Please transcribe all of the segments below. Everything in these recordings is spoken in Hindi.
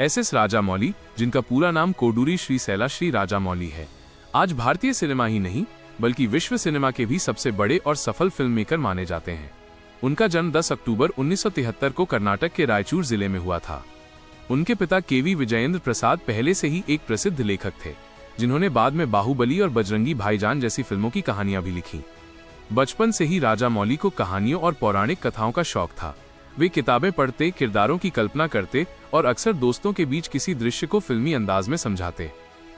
एस राजामौली, जिनका पूरा नाम कोडूरी श्री सैलाश्री राजामौली है, आज भारतीय सिनेमा ही नहीं बल्कि विश्व सिनेमा के भी सबसे बड़े और सफल फिल्म मेकर माने जाते हैं। उनका जन्म 10 अक्टूबर 1973 को कर्नाटक के रायचूर जिले में हुआ था। उनके पिता केवी विजयेंद्र प्रसाद पहले से ही एक प्रसिद्ध लेखक थे, जिन्होंने बाद में बाहुबली और बजरंगी भाईजान जैसी फिल्मों की कहानियां भी लिखी। बचपन से ही राजामौली को कहानियों और पौराणिक कथाओं का शौक था। वे किताबें पढ़ते, किरदारों की कल्पना करते और अक्सर दोस्तों के बीच किसी दृश्य को फिल्मी अंदाज में समझाते।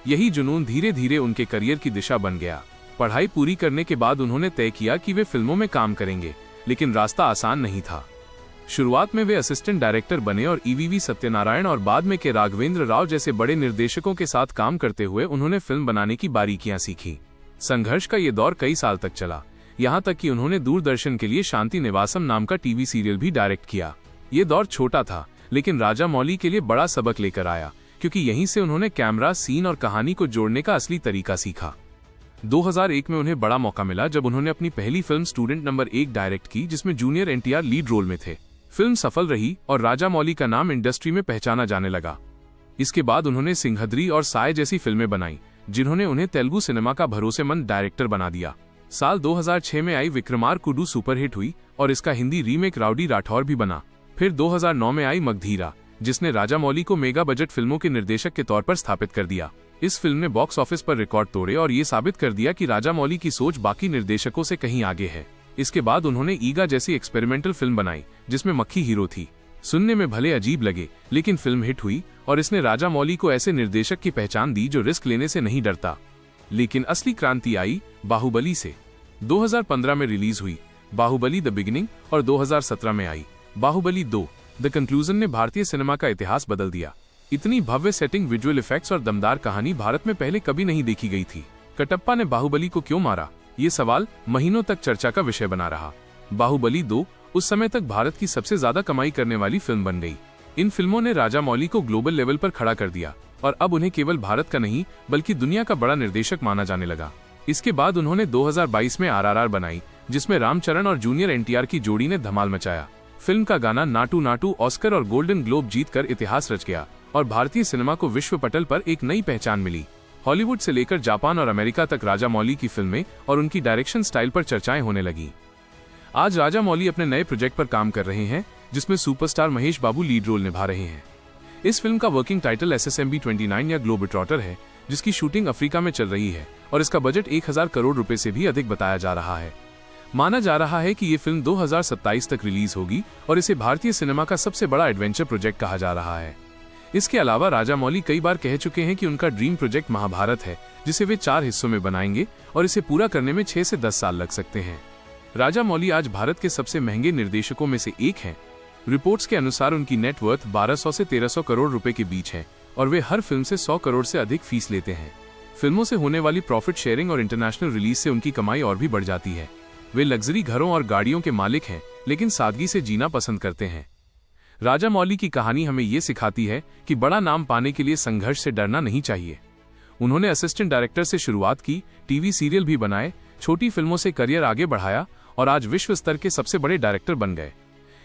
यही जुनून धीरे धीरे उनके करियर की दिशा बन गया। पढ़ाई पूरी करने के बाद उन्होंने तय किया कि वे फिल्मों में काम करेंगे, लेकिन रास्ता आसान नहीं था। शुरुआत में वे असिस्टेंट डायरेक्टर बने और ईवीवी सत्यनारायण और बाद में के राघवेंद्र राव जैसे बड़े निर्देशकों के साथ काम करते हुए उन्होंने फिल्म बनाने की बारीकियां सीखी। संघर्ष का ये दौर कई साल तक चला, यहाँ तक कि उन्होंने दूरदर्शन के लिए शांति निवासम नाम का टीवी सीरियल भी डायरेक्ट किया। ये दौर छोटा था, लेकिन राजामौली के लिए बड़ा सबक लेकर आया, क्योंकि यहीं से उन्होंने कैमरा, सीन और कहानी को जोड़ने का असली तरीका सीखा। 2001 में उन्हें बड़ा मौका मिला जब उन्होंने अपनी पहली फिल्म स्टूडेंट नंबर 1 डायरेक्ट की, जिसमें जूनियर एनटीआर लीड रोल में थे। फिल्म सफल रही और राजामौली का नाम इंडस्ट्री में पहचाना जाने लगा। इसके बाद उन्होंने सिंहद्री और साय जैसी फिल्में बनाई, जिन्होंने उन्हें तेलुगु सिनेमा का भरोसेमंद डायरेक्टर बना दिया। साल 2006 में आई विक्रमार्कुडु सुपरहिट हुई और इसका हिंदी रीमेक राउडी राठौर भी बना। फिर 2009 में आई मगधीरा, जिसने राजामौली को मेगा बजट फिल्मों के निर्देशक के तौर पर स्थापित कर दिया। इस फिल्म ने बॉक्स ऑफिस पर रिकॉर्ड तोड़े और ये साबित कर दिया कि राजामौली की सोच बाकी निर्देशकों से कहीं आगे है। इसके बाद उन्होंने ईगा जैसी एक्सपेरिमेंटल फिल्म बनाई, जिसमें मक्खी हीरो थी। सुनने में भले अजीब लगे, लेकिन फिल्म हिट हुई और इसने राजामौली को ऐसे निर्देशक की पहचान दी जो रिस्क लेने से नहीं डरता। लेकिन असली क्रांति आई बाहुबली से। 2015 में रिलीज हुई बाहुबली द बिगिनिंग और 2017 में आई बाहुबली 2 द कंक्लूजन ने भारतीय सिनेमा का इतिहास बदल दिया। इतनी भव्य सेटिंग, विजुअल इफेक्ट्स और दमदार कहानी भारत में पहले कभी नहीं देखी गई थी। कटप्पा ने बाहुबली को क्यों मारा, ये सवाल महीनों तक चर्चा का विषय बना रहा। बाहुबली 2 उस समय तक भारत की सबसे ज्यादा कमाई करने वाली फिल्म बन गई। इन फिल्मों ने राजामौली को ग्लोबल लेवल पर खड़ा कर दिया और अब उन्हें केवल भारत का नहीं बल्कि दुनिया का बड़ा निर्देशक माना जाने लगा। इसके बाद उन्होंने 2022 में आरआरआर बनाई, जिसमें रामचरण और जूनियर एनटीआर की जोड़ी ने धमाल मचाया। फिल्म का गाना नाटू नाटू ऑस्कर और गोल्डन ग्लोब जीतकर इतिहास रच गया और भारतीय सिनेमा को विश्व पटल पर एक नई पहचान मिली। हॉलीवुड से लेकर जापान और अमेरिका तक राजामौली की फिल्में और उनकी डायरेक्शन स्टाइल पर चर्चाएं होने लगी। आज राजामौली अपने नए प्रोजेक्ट पर काम कर रहे हैं, जिसमें सुपरस्टार महेश बाबू लीड रोल निभा रहे हैं। इस फिल्म का वर्किंग टाइटल SSMB29 या ग्लोबेट्रॉटर है, जिसकी शूटिंग अफ्रीका में चल रही है और इसका बजट 1000 करोड़ रुपए से भी अधिक बताया जा रहा है। माना जा रहा है कि ये फिल्म 2027 तक रिलीज होगी और इसे भारतीय सिनेमा का सबसे बड़ा एडवेंचर प्रोजेक्ट कहा जा रहा है। इसके अलावा राजामौली कई बार कह चुके हैं कि उनका ड्रीम प्रोजेक्ट महाभारत है, जिसे वे 4 हिस्सों में बनाएंगे और इसे पूरा करने में 6 से 10 साल लग सकते हैं। राजामौली आज भारत के सबसे महंगे निर्देशकों में से एक हैं। रिपोर्ट्स के अनुसार उनकी नेटवर्थ 1200 से 1300 करोड़ रुपए के बीच है और वे हर फिल्म से 100 करोड़ से अधिक फीस लेते हैं। फिल्मों से होने वाली प्रॉफिट शेयरिंग और इंटरनेशनल रिलीज से उनकी कमाई और भी बढ़ जाती है। वे लग्जरी घरों और गाड़ियों के मालिक हैं, लेकिन सादगी से जीना पसंद करते हैं। राजामौली की कहानी हमें ये सिखाती है कि बड़ा नाम पाने के लिए संघर्ष से डरना नहीं चाहिए। उन्होंने असिस्टेंट डायरेक्टर से शुरुआत की, टीवी सीरियल भी बनाए, छोटी फिल्मों से करियर आगे बढ़ाया और आज विश्व स्तर के सबसे बड़े डायरेक्टर बन गए।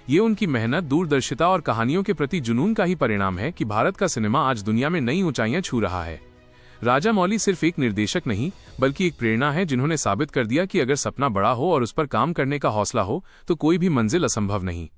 ये उनकी मेहनत, दूरदर्शिता और कहानियों के प्रति जुनून का ही परिणाम है कि भारत का सिनेमा आज दुनिया में नई ऊंचाइयां छू रहा है। राजामौली सिर्फ एक निर्देशक नहीं बल्कि एक प्रेरणा है, जिन्होंने साबित कर दिया कि अगर सपना बड़ा हो और उस पर काम करने का हौसला हो तो कोई भी मंजिल असंभव नहीं।